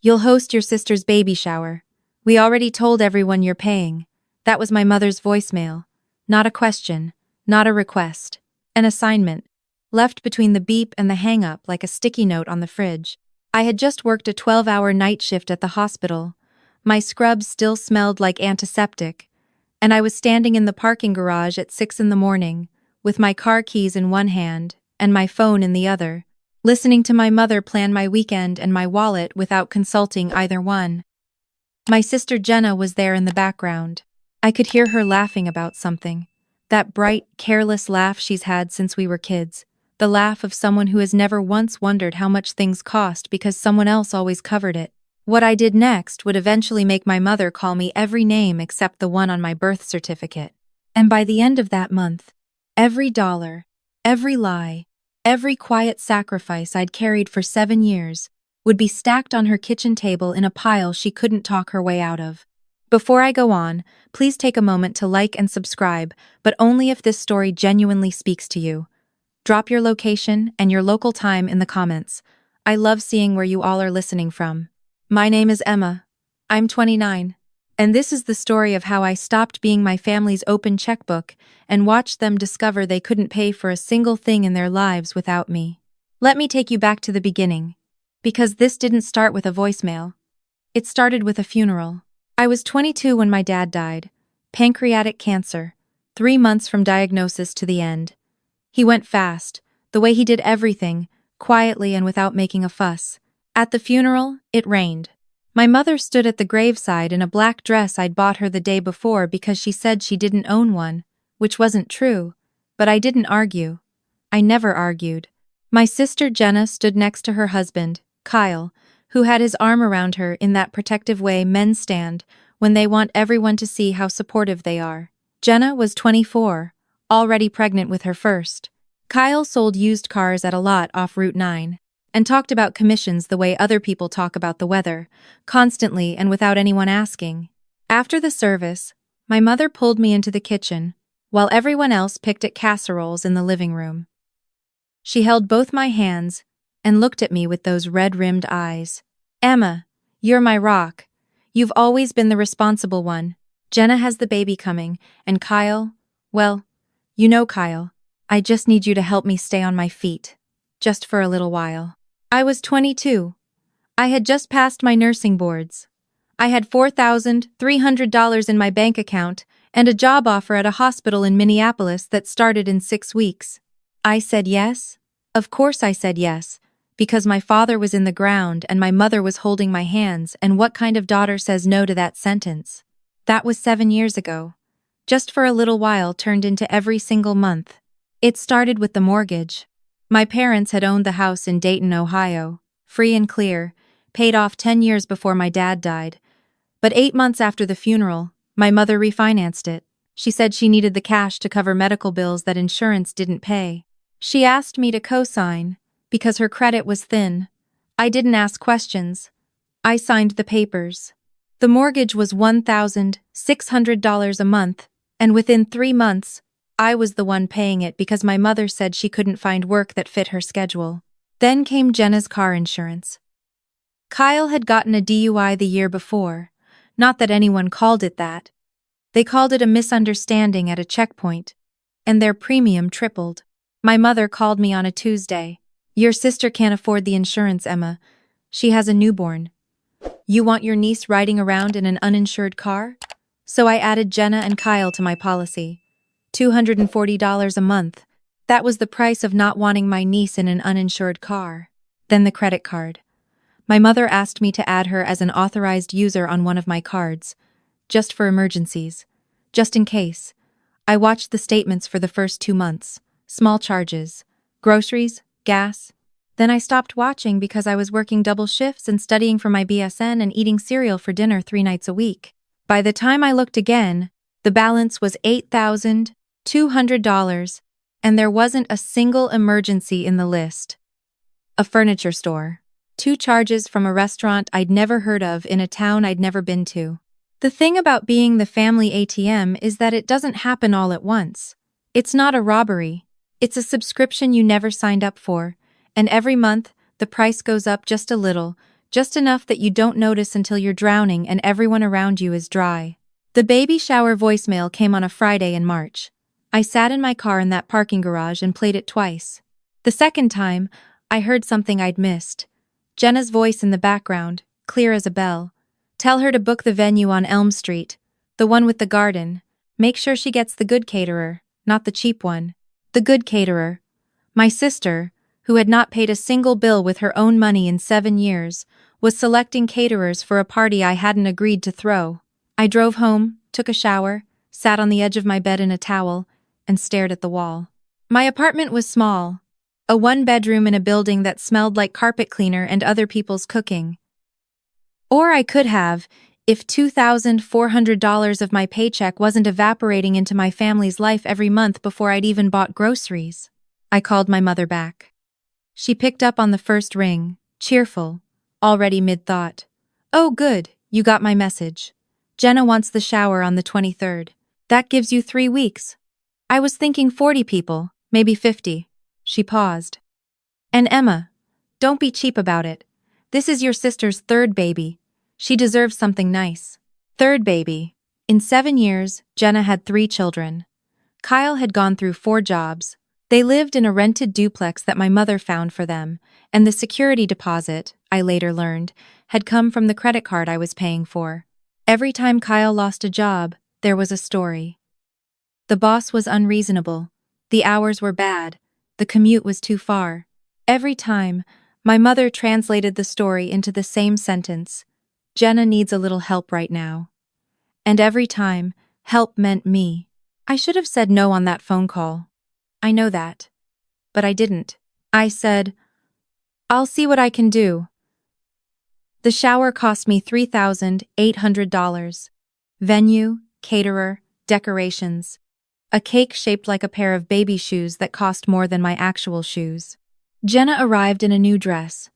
You'll host your sister's baby shower. We already told everyone you're paying. That was my mother's voicemail. Not a question, not a request. An assignment. Left between the beep and the hang-up like a sticky note on the fridge. I had just worked a 12-hour night shift at the hospital. My scrubs still smelled like antiseptic. And I was standing in the parking garage at 6 in the morning, with my car keys in one hand and my phone in the other, listening to my mother plan my weekend and my wallet without consulting either one. My sister Jenna was there in the background. I could hear her laughing about something. That bright, careless laugh she's had since we were kids. The laugh of someone who has never once wondered how much things cost because someone else always covered it. What I did next would eventually make my mother call me every name except the one on my birth certificate. And by the end of that month, every dollar, every lie, every quiet sacrifice I'd carried for 7 years would be stacked on her kitchen table in a pile she couldn't talk her way out of. Before I go on, please take a moment to like and subscribe, but only if this story genuinely speaks to you. Drop your location and your local time in the comments. I love seeing where you all are listening from. My name is Emma. I'm 29. And this is the story of how I stopped being my family's open checkbook and watched them discover they couldn't pay for a single thing in their lives without me. Let me take you back to the beginning. Because this didn't start with a voicemail. It started with a funeral. I was 22 when my dad died. Pancreatic cancer. 3 months from diagnosis to the end. He went fast, the way he did everything, quietly and without making a fuss. At the funeral, it rained. My mother stood at the graveside in a black dress I'd bought her the day before because she said she didn't own one, which wasn't true, but I didn't argue. I never argued. My sister Jenna stood next to her husband, Kyle, who had his arm around her in that protective way men stand when they want everyone to see how supportive they are. Jenna was 24, already pregnant with her first. Kyle sold used cars at a lot off Route 9, and talked about commissions the way other people talk about the weather, constantly and without anyone asking. After the service, my mother pulled me into the kitchen, while everyone else picked at casseroles in the living room. She held both my hands and looked at me with those red-rimmed eyes. "Emma, you're my rock. You've always been the responsible one. Jenna has the baby coming, and Kyle, well, you know Kyle. I just need you to help me stay on my feet. Just for a little while." I was 22. I had just passed my nursing boards. I had $4,300 in my bank account and a job offer at a hospital in Minneapolis that started in 6 weeks. I said yes. Of course I said yes, because my father was in the ground and my mother was holding my hands, and what kind of daughter says no to that sentence? That was 7 years ago. Just for a little while turned into every single month. It started with the mortgage. My parents had owned the house in Dayton, Ohio, free and clear, paid off 10 years before my dad died. But 8 months after the funeral, my mother refinanced it. She said she needed the cash to cover medical bills that insurance didn't pay. She asked me to co-sign, because her credit was thin. I didn't ask questions. I signed the papers. The mortgage was $1,600 a month, and within 3 months, I was the one paying it because my mother said she couldn't find work that fit her schedule. Then came Jenna's car insurance. Kyle had gotten a DUI the year before. Not that anyone called it that. They called it a misunderstanding at a checkpoint, and their premium tripled. My mother called me on a Tuesday. "Your sister can't afford the insurance, Emma. She has a newborn. You want your niece riding around in an uninsured car?" So I added Jenna and Kyle to my policy. $240 a month. That was the price of not wanting my niece in an uninsured car. Then the credit card. My mother asked me to add her as an authorized user on one of my cards, just for emergencies, just in case. I watched the statements for the first 2 months. Small charges, groceries, gas. Then I stopped watching because I was working double shifts and studying for my BSN and eating cereal for dinner 3 nights a week. By the time I looked again, the balance was $8,200, and there wasn't a single emergency in the list. A furniture store. 2 charges from a restaurant I'd never heard of in a town I'd never been to. The thing about being the family ATM is that it doesn't happen all at once. It's not a robbery. It's a subscription you never signed up for, and every month, the price goes up just a little, just enough that you don't notice until you're drowning and everyone around you is dry. The baby shower voicemail came on a Friday in March. I sat in my car in that parking garage and played it twice. The second time, I heard something I'd missed. Jenna's voice in the background, clear as a bell. Tell her to book the venue on Elm Street, the one with the garden. Make sure she gets the good caterer, not the cheap one. The good caterer. My sister, who had not paid a single bill with her own money in 7 years, was selecting caterers for a party I hadn't agreed to throw. I drove home, took a shower, sat on the edge of my bed in a towel, and stared at the wall. My apartment was small, a one-bedroom in a building that smelled like carpet cleaner and other people's cooking. Or I could have, if $2,400 of my paycheck wasn't evaporating into my family's life every month before I'd even bought groceries. I called my mother back. She picked up on the first ring, cheerful, already mid-thought. "Oh good, you got my message. Jenna wants the shower on the 23rd. That gives you 3 weeks. I was thinking 40 people, maybe 50. She paused. "And Emma, don't be cheap about it. This is your sister's 3rd baby. She deserves something nice." 3rd baby. In 7 years, Jenna had 3 children. Kyle had gone through 4 jobs. They lived in a rented duplex that my mother found for them, and the security deposit, I later learned, had come from the credit card I was paying for. Every time Kyle lost a job, there was a story. The boss was unreasonable. The hours were bad. The commute was too far. Every time, my mother translated the story into the same sentence. Jenna needs a little help right now. And every time, help meant me. I should have said no on that phone call. I know that. But I didn't. I said, "I'll see what I can do." The shower cost me $3,800. Venue, caterer, decorations. A cake shaped like a pair of baby shoes that cost more than my actual shoes. Jenna arrived in a new dress.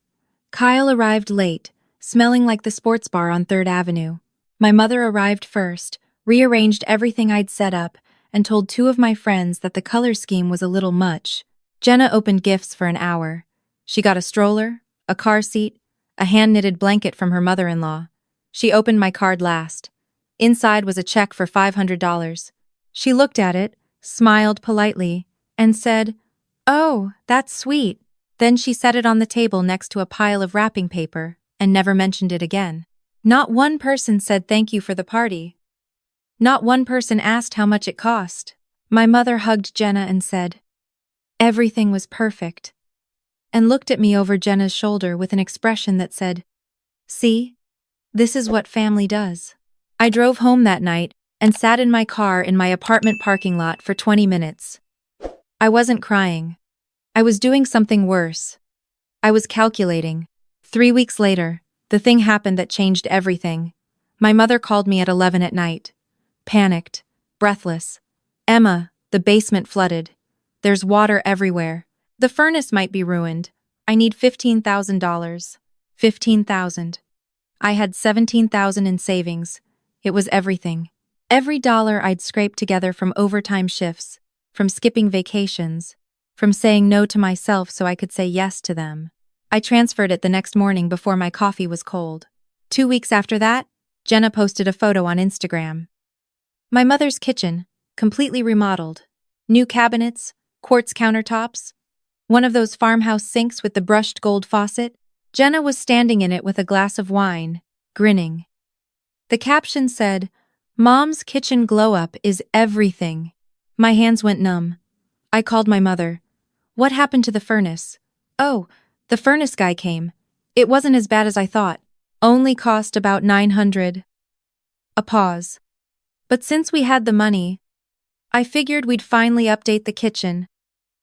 Kyle arrived late, smelling like the sports bar on 3rd Avenue. My mother arrived first, rearranged everything I'd set up, and told 2 of my friends that the color scheme was a little much. Jenna opened gifts for an hour. She got a stroller, a car seat, a hand-knitted blanket from her mother-in-law. She opened my card last. Inside was a check for $500. She looked at it, smiled politely, and said, "Oh, that's sweet." Then she set it on the table next to a pile of wrapping paper and never mentioned it again. Not one person said thank you for the party. Not one person asked how much it cost. My mother hugged Jenna and said, "Everything was perfect," and looked at me over Jenna's shoulder with an expression that said, "See? This is what family does." I drove home that night and sat in my car in my apartment parking lot for 20 minutes. I wasn't crying. I was doing something worse. I was calculating. 3 weeks later, the thing happened that changed everything. My mother called me at 11 at night. Panicked, breathless. "Emma, the basement flooded. There's water everywhere. The furnace might be ruined. I need $15,000. 15,000. I had 17,000 in savings. It was everything. Every dollar I'd scraped together from overtime shifts, from skipping vacations, from saying no to myself so I could say yes to them. I transferred it the next morning before my coffee was cold. 2 weeks after that, Jenna posted a photo on Instagram. My mother's kitchen, completely remodeled. New cabinets, quartz countertops, one of those farmhouse sinks with the brushed gold faucet. Jenna was standing in it with a glass of wine, grinning. The caption said, "Mom's kitchen glow-up is everything." My hands went numb. I called my mother. "What happened to the furnace?" "Oh, the furnace guy came. It wasn't as bad as I thought. Only cost about $900. A pause. "But since we had the money, I figured we'd finally update the kitchen."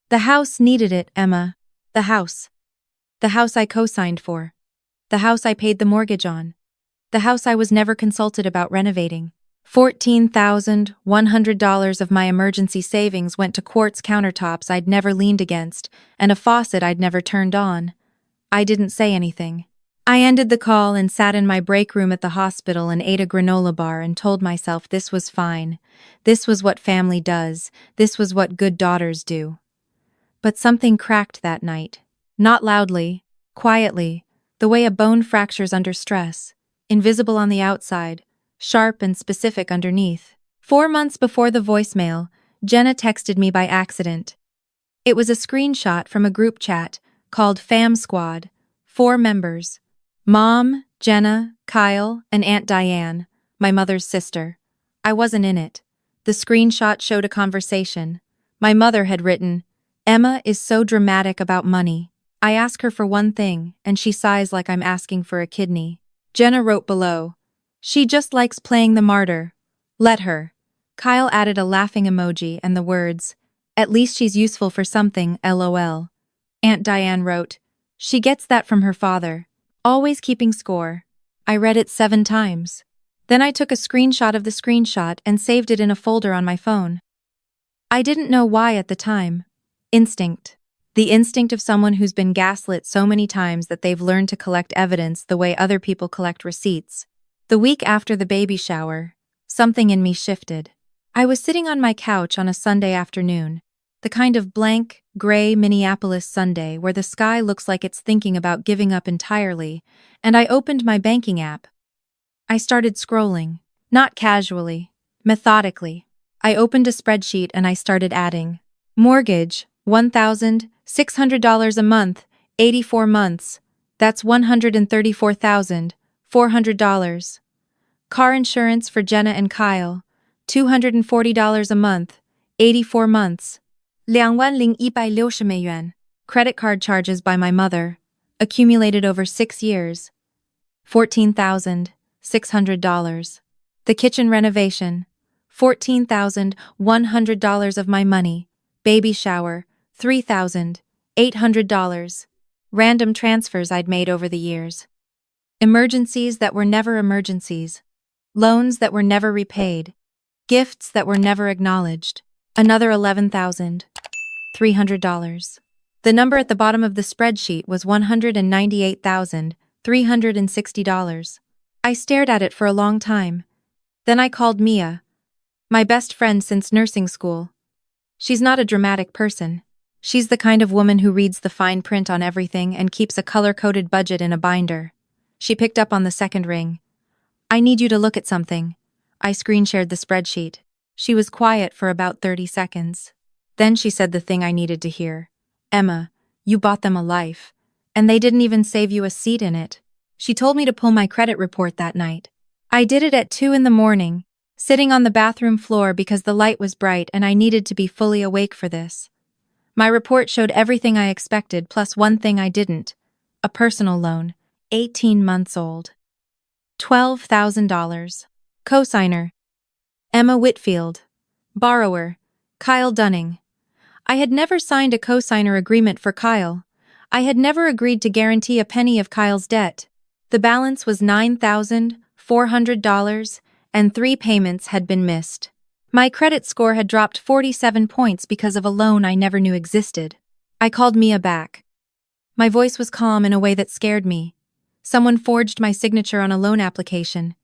The house needed it, Emma. The house. The house I co-signed for. The house I paid the mortgage on. The house I was never consulted about renovating. $14,100 of my emergency savings went to quartz countertops I'd never leaned against, and a faucet I'd never turned on. I didn't say anything. I ended the call and sat in my break room at the hospital and ate a granola bar and told myself this was fine. This was what family does. This was what good daughters do. But something cracked that night. Not loudly, quietly, the way a bone fractures under stress, invisible on the outside, sharp and specific underneath. 4 months before the voicemail, Jenna texted me by accident. It was a screenshot from a group chat called Fam Squad, 4 members. Mom, Jenna, Kyle, and Aunt Diane, my mother's sister. I wasn't in it. The screenshot showed a conversation. My mother had written, "Emma is so dramatic about money. I ask her for one thing, and she sighs like I'm asking for a kidney." Jenna wrote below, "She just likes playing the martyr. Let her." Kyle added a laughing emoji and the words, "At least she's useful for something, lol." Aunt Diane wrote, "She gets that from her father. Always keeping score." I read it 7 times. Then I took a screenshot of the screenshot and saved it in a folder on my phone. I didn't know why at the time. Instinct. The instinct of someone who's been gaslit so many times that they've learned to collect evidence the way other people collect receipts. The week after the baby shower, something in me shifted. I was sitting on my couch on a Sunday afternoon, the kind of blank, gray Minneapolis Sunday where the sky looks like it's thinking about giving up entirely, and I opened my banking app. I started scrolling, not casually, methodically. I opened a spreadsheet and I started adding. Mortgage, $1,600 a month, 84 months. That's $134,400. Car insurance for Jenna and Kyle, $240 a month, 84 months. 2,160美元. Credit card charges by my mother, accumulated over 6 years, $14,600. The kitchen renovation, $14,100 of my money. Baby shower, $3,800. Random transfers I'd made over the years. Emergencies that were never emergencies. Loans that were never repaid. Gifts that were never acknowledged. Another $11,300. The number at the bottom of the spreadsheet was $198,360. I stared at it for a long time. Then I called Mia, my best friend since nursing school. She's not a dramatic person. She's the kind of woman who reads the fine print on everything and keeps a color-coded budget in a binder. She picked up on the second ring. "I need you to look at something." I screen-shared the spreadsheet. She was quiet for about 30 seconds. Then she said the thing I needed to hear. "Emma, you bought them a life. And they didn't even save you a seat in it." She told me to pull my credit report that night. I did it at 2 in the morning, sitting on the bathroom floor because the light was bright and I needed to be fully awake for this. My report showed everything I expected plus one thing I didn't. A personal loan, 18 months old. $12,000. Cosigner, Emma Whitfield. Borrower, Kyle Dunning. I had never signed a cosigner agreement for Kyle. I had never agreed to guarantee a penny of Kyle's debt. The balance was $9,400, and 3 payments had been missed. My credit score had dropped 47 points because of a loan I never knew existed. I called Mia back. My voice was calm in a way that scared me. Someone forged my signature on a loan application.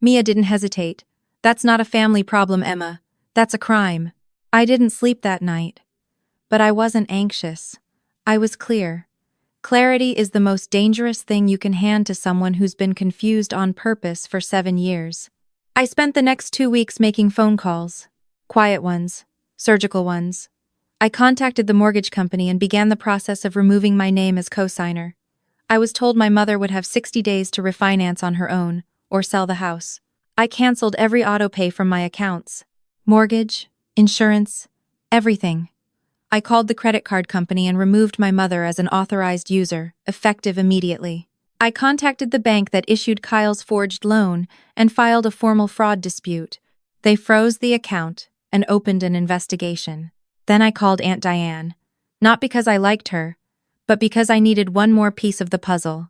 Mia didn't hesitate. "That's not a family problem, Emma. That's a crime." I didn't sleep that night. But I wasn't anxious. I was clear. Clarity is the most dangerous thing you can hand to someone who's been confused on purpose for 7 years. I spent the next 2 weeks making phone calls. Quiet ones. Surgical ones. I contacted the mortgage company and began the process of removing my name as cosigner. I was told my mother would have 60 days to refinance on her own, or sell the house. I canceled every auto-pay from my accounts. Mortgage, insurance, everything. I called the credit card company and removed my mother as an authorized user, effective immediately. I contacted the bank that issued Kyle's forged loan and filed a formal fraud dispute. They froze the account and opened an investigation. Then I called Aunt Diane, not because I liked her, but because I needed one more piece of the puzzle.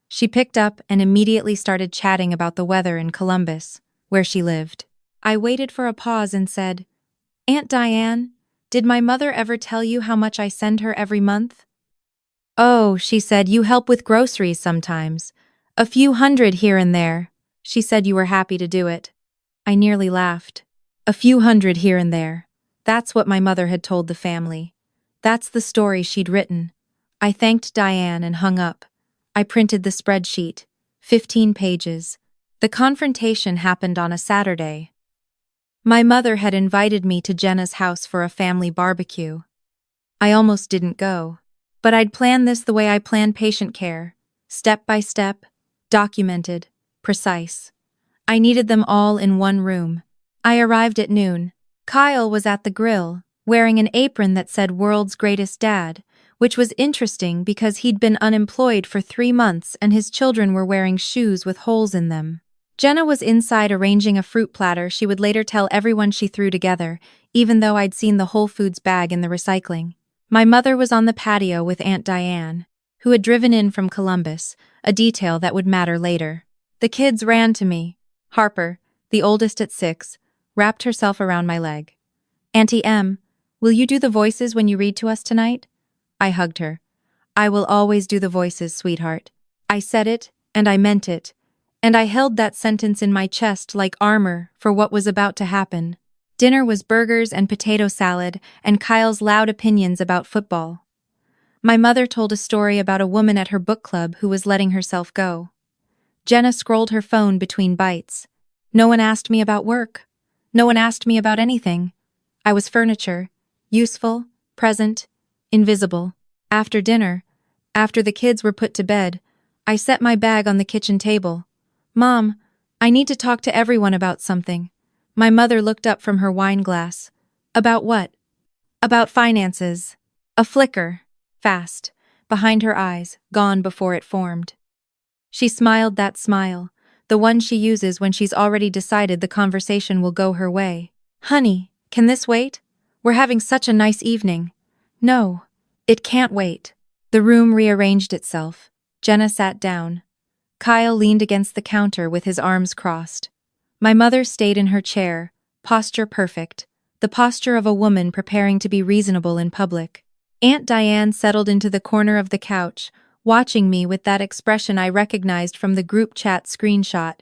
She picked up and immediately started chatting about the weather in Columbus, where she lived. I waited for a pause and said, "Aunt Diane, did my mother ever tell you how much I send her every month?" "Oh," she said, "you help with groceries sometimes. A few hundred here and there." She said you were happy to do it. I nearly laughed. A few hundred here and there. That's what my mother had told the family. That's the story she'd written. I thanked Diane and hung up. I printed the spreadsheet. 15 pages. The confrontation happened on a Saturday. My mother had invited me to Jenna's house for a family barbecue. I almost didn't go. But I'd planned this the way I plan patient care. Step by step, documented, precise. I needed them all in one room. I arrived at noon. Kyle was at the grill, wearing an apron that said "World's Greatest Dad," which was interesting because he'd been unemployed for 3 months and his children were wearing shoes with holes in them. Jenna was inside arranging a fruit platter she would later tell everyone she threw together, even though I'd seen the Whole Foods bag in the recycling. My mother was on the patio with Aunt Diane, who had driven in from Columbus, a detail that would matter later. The kids ran to me. Harper, the oldest at 6, wrapped herself around my leg. "Auntie M, will you do the voices when you read to us tonight?" I hugged her. "I will always do the voices, sweetheart." I said it, and I meant it, and I held that sentence in my chest like armor for what was about to happen. Dinner was burgers and potato salad and Kyle's loud opinions about football. My mother told a story about a woman at her book club who was letting herself go. Jenna scrolled her phone between bites. No one asked me about work. No one asked me about anything. I was furniture, useful, present, invisible. After dinner, after the kids were put to bed, I set my bag on the kitchen table. "Mom, I need to talk to everyone about something." My mother looked up from her wine glass. "About what?" "About finances." A flicker, fast, behind her eyes, gone before it formed. She smiled that smile, the one she uses when she's already decided the conversation will go her way. "Honey, can this wait? We're having such a nice evening." "No, it can't wait." The room rearranged itself. Jenna sat down. Kyle leaned against the counter with his arms crossed. My mother stayed in her chair, posture perfect, the posture of a woman preparing to be reasonable in public. Aunt Diane settled into the corner of the couch, watching me with that expression I recognized from the group chat screenshot.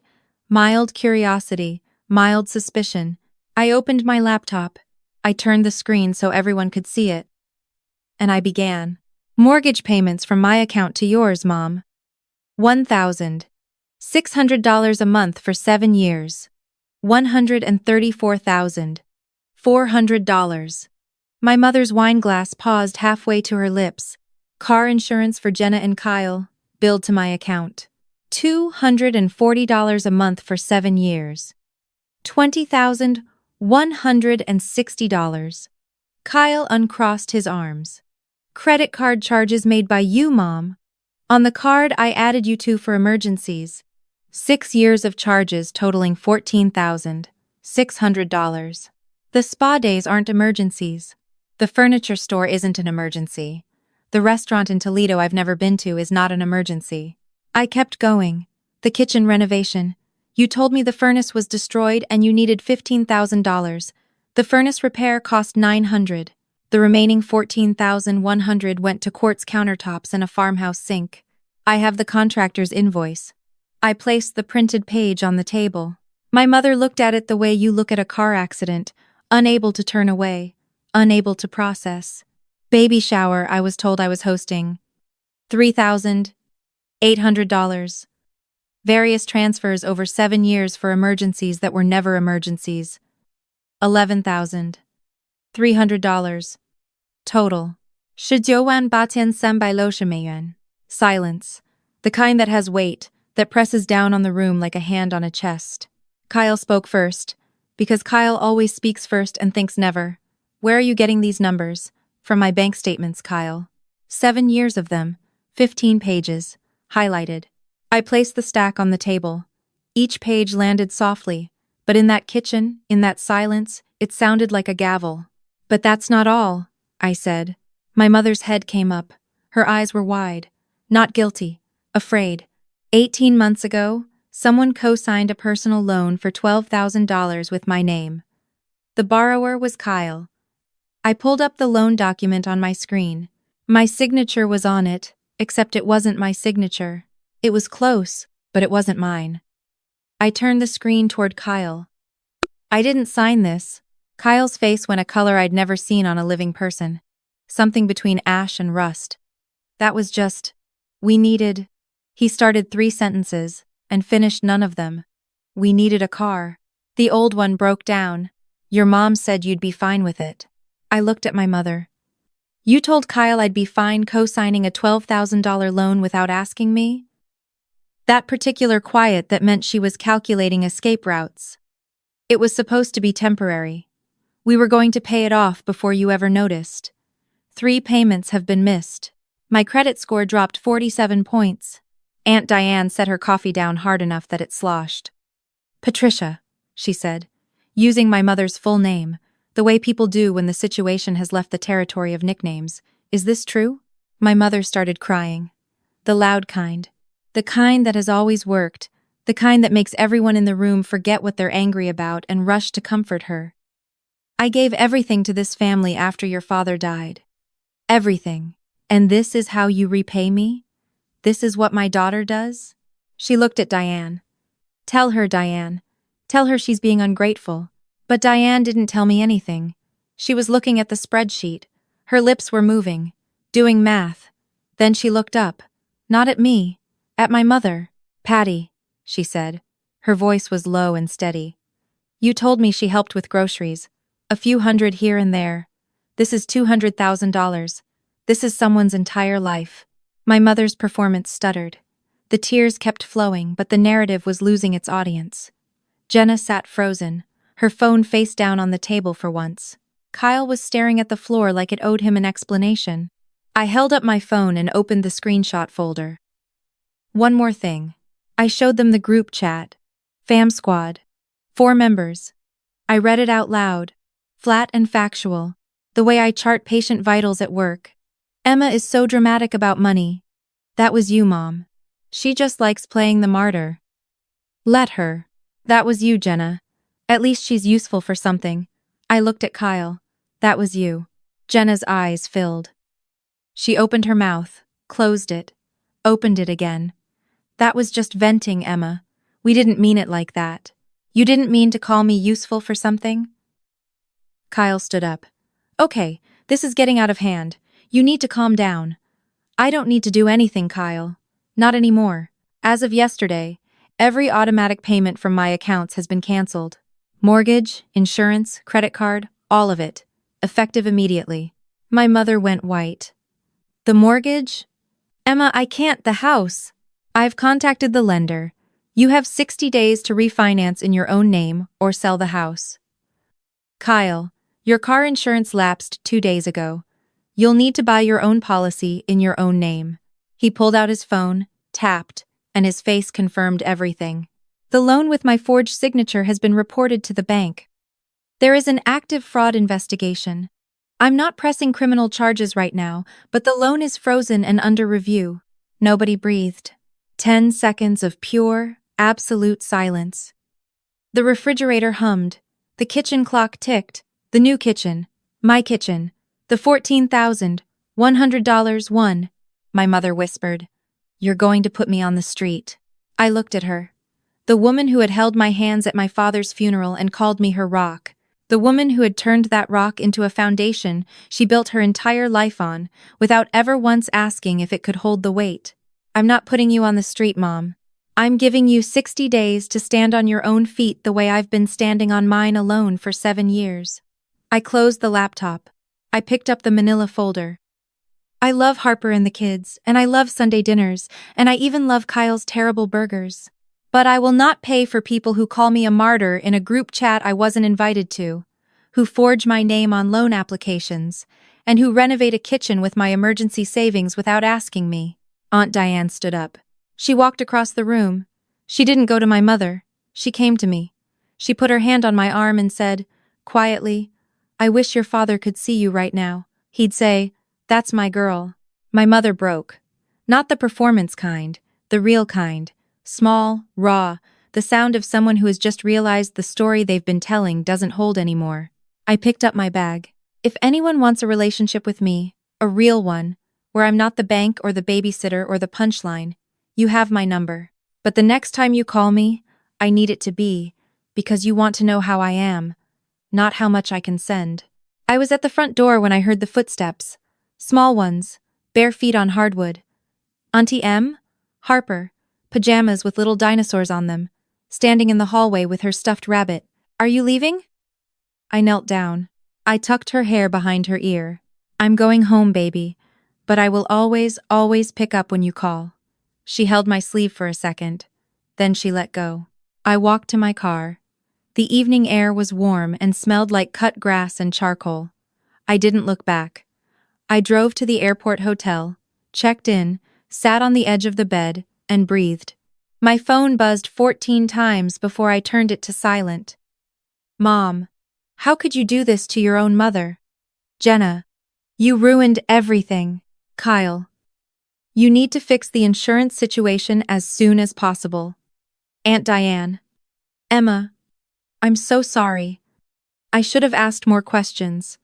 Mild curiosity, mild suspicion. I opened my laptop. I turned the screen so everyone could see it. And I began. "Mortgage payments from my account to yours, Mom. $1,600 a month for 7 years. $134,400. My mother's wine glass paused halfway to her lips. "Car insurance for Jenna and Kyle, billed to my account. $240 a month for 7 years. $20,160. Kyle uncrossed his arms. "Credit card charges made by you, Mom. On the card I added you to for emergencies. 6 years of charges totaling $14,600. The spa days aren't emergencies. The furniture store isn't an emergency. The restaurant in Toledo I've never been to is not an emergency." I kept going. "The kitchen renovation. You told me the furnace was destroyed and you needed $15,000. The furnace repair cost $900. The remaining $14,100 went to quartz countertops and a farmhouse sink. I have the contractor's invoice." I placed the printed page on the table. My mother looked at it the way you look at a car accident, unable to turn away, unable to process. Baby shower I was told I was hosting. $3,800. Various transfers over 7 years for emergencies that were never emergencies. $11,300. Total. 19,800美元. Silence. The kind that has weight, that presses down on the room like a hand on a chest. Kyle spoke first, because Kyle always speaks first and thinks never. "Where are you getting these numbers?" "From my bank statements, Kyle. 7 years of them, 15 pages, highlighted." I placed the stack on the table. Each page landed softly, but in that kitchen, in that silence, it sounded like a gavel. "But that's not all," I said. My mother's head came up. Her eyes were wide. Not guilty, afraid. 18 months ago, someone co-signed a personal loan for $12,000 with my name. The borrower was Kyle. I pulled up the loan document on my screen. My signature was on it, except it wasn't my signature. It was close, but it wasn't mine. I turned the screen toward Kyle. "I didn't sign this." Kyle's face went a color I'd never seen on a living person. Something between ash and rust. "That was just... we needed..." He started 3 sentences and finished none of them. We needed a car. The old one broke down. Your mom said you'd be fine with it. I looked at my mother. You told Kyle I'd be fine co-signing a $12,000 loan without asking me? That particular quiet that meant she was calculating escape routes. It was supposed to be temporary. We were going to pay it off before you ever noticed. 3 payments have been missed. My credit score dropped 47 points. Aunt Diane set her coffee down hard enough that it sloshed. Patricia, she said, using my mother's full name, the way people do when the situation has left the territory of nicknames. Is this true? My mother started crying. The loud kind. The kind that has always worked. The kind that makes everyone in the room forget what they're angry about and rush to comfort her. I gave everything to this family after your father died. Everything. And this is how you repay me? This is what my daughter does? She looked at Diane. Tell her, Diane. Tell her she's being ungrateful. But Diane didn't tell me anything. She was looking at the spreadsheet. Her lips were moving, doing math. Then she looked up. Not at me. At my mother. Patty, she said. Her voice was low and steady. You told me she helped with groceries. A few hundred here and there. This is $200,000. This is someone's entire life. My mother's performance stuttered. The tears kept flowing, but the narrative was losing its audience. Jenna sat frozen, her phone face down on the table for once. Kyle was staring at the floor like it owed him an explanation. I held up my phone and opened the screenshot folder. One more thing. I showed them the group chat. Fam Squad. 4 members. I read it out loud. Flat and factual. The way I chart patient vitals at work. Emma is so dramatic about money. That was you, Mom. She just likes playing the martyr. Let her. That was you, Jenna. At least she's useful for something. I looked at Kyle. That was you. Jenna's eyes filled. She opened her mouth, closed it, opened it again. That was just venting, Emma. We didn't mean it like that. You didn't mean to call me useful for something? Kyle stood up. Okay, this is getting out of hand. You need to calm down. I don't need to do anything, Kyle. Not anymore. As of yesterday, every automatic payment from my accounts has been canceled. Mortgage, insurance, credit card, all of it. Effective immediately. My mother went white. The mortgage? Emma, I can't, the house. I've contacted the lender. You have 60 days to refinance in your own name or sell the house. Kyle, your car insurance lapsed 2 days ago. You'll need to buy your own policy in your own name. He pulled out his phone, tapped, and his face confirmed everything. The loan with my forged signature has been reported to the bank. There is an active fraud investigation. I'm not pressing criminal charges right now, but the loan is frozen and under review. Nobody breathed. 10 seconds of pure, absolute silence. The refrigerator hummed. The kitchen clock ticked. The new kitchen. My kitchen. The $14,100 won. My mother whispered. You're going to put me on the street. I looked at her. The woman who had held my hands at my father's funeral and called me her rock. The woman who had turned that rock into a foundation she built her entire life on, without ever once asking if it could hold the weight. I'm not putting you on the street, Mom. I'm giving you 60 days to stand on your own feet the way I've been standing on mine alone for 7 years. I closed the laptop. I picked up the manila folder. I love Harper and the kids, and I love Sunday dinners, and I even love Kyle's terrible burgers. But I will not pay for people who call me a martyr in a group chat I wasn't invited to, who forge my name on loan applications, and who renovate a kitchen with my emergency savings without asking me. Aunt Diane stood up. She walked across the room. She didn't go to my mother. She came to me. She put her hand on my arm and said, quietly, I wish your father could see you right now. He'd say, that's my girl. My mother broke. Not the performance kind, the real kind. Small, raw, the sound of someone who has just realized the story they've been telling doesn't hold anymore. I picked up my bag. If anyone wants a relationship with me, a real one, where I'm not the bank or the babysitter or the punchline, you have my number. But the next time you call me, I need it to be, because you want to know how I am, not how much I can send. I was at the front door when I heard the footsteps. Small ones, bare feet on hardwood. Auntie M? Harper, pajamas with little dinosaurs on them, standing in the hallway with her stuffed rabbit. Are you leaving? I knelt down. I tucked her hair behind her ear. I'm going home, baby, but I will always, always pick up when you call. She held my sleeve for a second. Then she let go. I walked to my car. The evening air was warm and smelled like cut grass and charcoal. I didn't look back. I drove to the airport hotel, checked in, sat on the edge of the bed, and breathed. My phone buzzed 14 times before I turned it to silent. Mom, how could you do this to your own mother? Jenna, you ruined everything. Kyle, you need to fix the insurance situation as soon as possible. Aunt Diane. Emma, I'm so sorry. I should have asked more questions.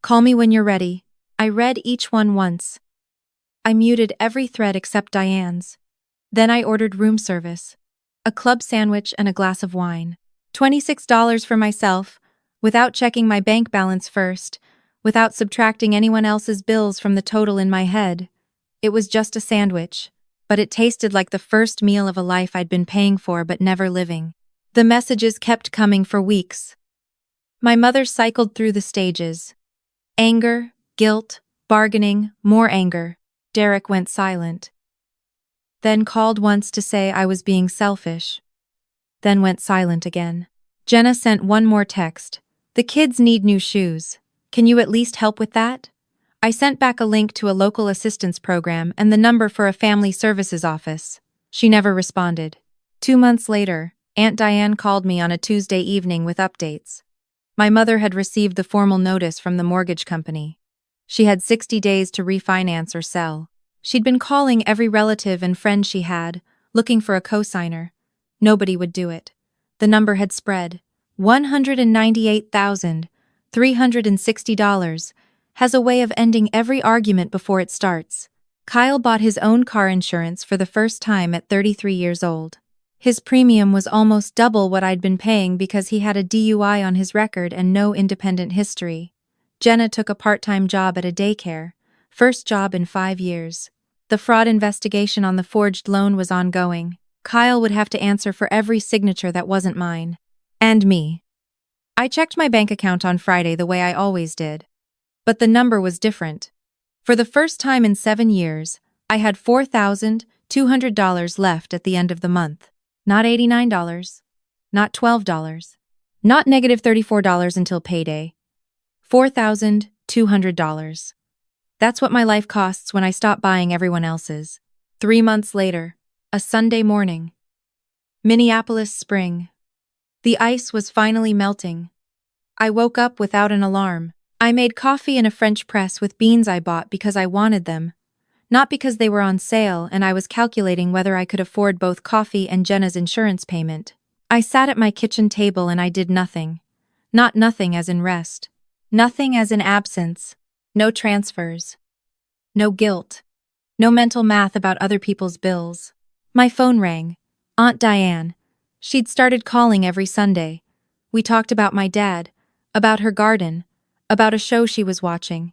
Call me when you're ready. I read each one once. I muted every thread except Diane's. Then I ordered room service. A club sandwich and a glass of wine. $26 for myself, without checking my bank balance first, without subtracting anyone else's bills from the total in my head. It was just a sandwich, but it tasted like the first meal of a life I'd been paying for but never living. The messages kept coming for weeks. My mother cycled through the stages. Anger, guilt, bargaining, more anger. Derek went silent. Then called once to say I was being selfish. Then went silent again. Jenna sent one more text. The kids need new shoes. Can you at least help with that? I sent back a link to a local assistance program and the number for a family services office. She never responded. 2 months later, Aunt Diane called me on a Tuesday evening with updates. My mother had received the formal notice from the mortgage company. She had 60 days to refinance or sell. She'd been calling every relative and friend she had, looking for a cosigner. Nobody would do it. The number had spread. $198,360 has a way of ending every argument before it starts. Kyle bought his own car insurance for the first time at 33 years old. His premium was almost double what I'd been paying because he had a DUI on his record and no independent history. Jenna took a part-time job at a daycare, first job in 5 years. The fraud investigation on the forged loan was ongoing. Kyle would have to answer for every signature that wasn't mine. And me. I checked my bank account on Friday the way I always did. But the number was different. For the first time in 7 years, I had $4,200 left at the end of the month. Not $89, not $12, not -$34 until payday. $4,200. That's what my life costs when I stop buying everyone else's. 3 months later, a Sunday morning. Minneapolis spring. The ice was finally melting. I woke up without an alarm. I made coffee in a French press with beans I bought because I wanted them, not because they were on sale and I was calculating whether I could afford both coffee and Jenna's insurance payment. I sat at my kitchen table and I did nothing. Not nothing as in rest. Nothing as in absence. No transfers. No guilt. No mental math about other people's bills. My phone rang. Aunt Diane. She'd started calling every Sunday. We talked about my dad, about her garden, about a show she was watching.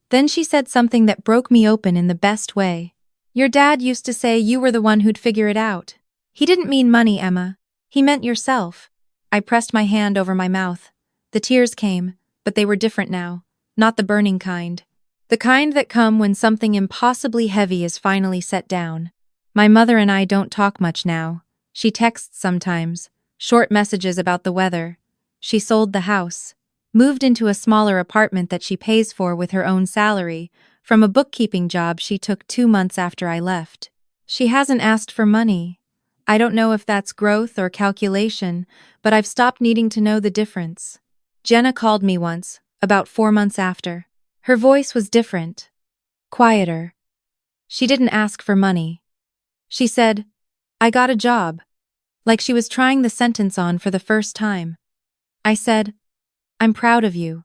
Then she said something that broke me open in the best way. Your dad used to say you were the one who'd figure it out. He didn't mean money, Emma. He meant yourself. I pressed my hand over my mouth. The tears came, but they were different now. Not the burning kind. The kind that come when something impossibly heavy is finally set down. My mother and I don't talk much now. She texts sometimes, short messages about the weather. She sold the house. Moved into a smaller apartment that she pays for with her own salary, from a bookkeeping job she took 2 months after I left. She hasn't asked for money. I don't know if that's growth or calculation, but I've stopped needing to know the difference. Jenna called me once, about 4 months after. Her voice was different. Quieter. She didn't ask for money. She said, I got a job. Like she was trying the sentence on for the first time. I said, I'm proud of you.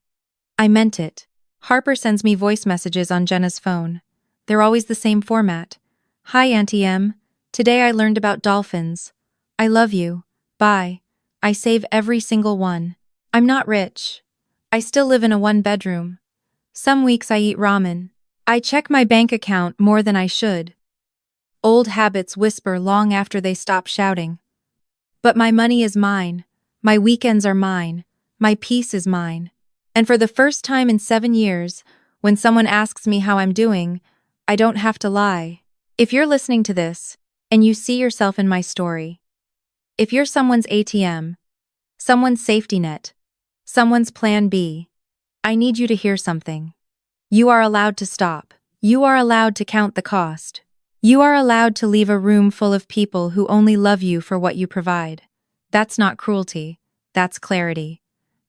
I meant it. Harper sends me voice messages on Jenna's phone. They're always the same format. Hi, Auntie M. Today I learned about dolphins. I love you. Bye. I save every single one. I'm not rich. I still live in a 1-bedroom. Some weeks I eat ramen. I check my bank account more than I should. Old habits whisper long after they stop shouting. But my money is mine. My weekends are mine. My peace is mine. And for the first time in 7 years, when someone asks me how I'm doing, I don't have to lie. If you're listening to this, and you see yourself in my story, if you're someone's ATM, someone's safety net, someone's plan B, I need you to hear something. You are allowed to stop. You are allowed to count the cost. You are allowed to leave a room full of people who only love you for what you provide. That's not cruelty. That's clarity.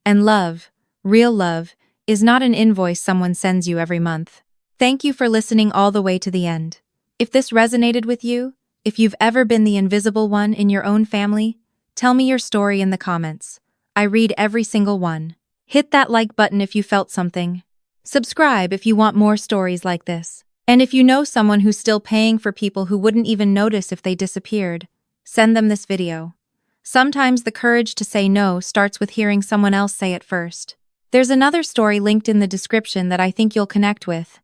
And love, real love, is not an invoice someone sends you every month. Thank you for listening all the way to the end. If this resonated with you, if you've ever been the invisible one in your own family, tell me your story in the comments. I read every single one. Hit that like button if you felt something. Subscribe if you want more stories like this. And if you know someone who's still paying for people who wouldn't even notice if they disappeared, send them this video. Sometimes the courage to say no starts with hearing someone else say it first. There's another story linked in the description that I think you'll connect with.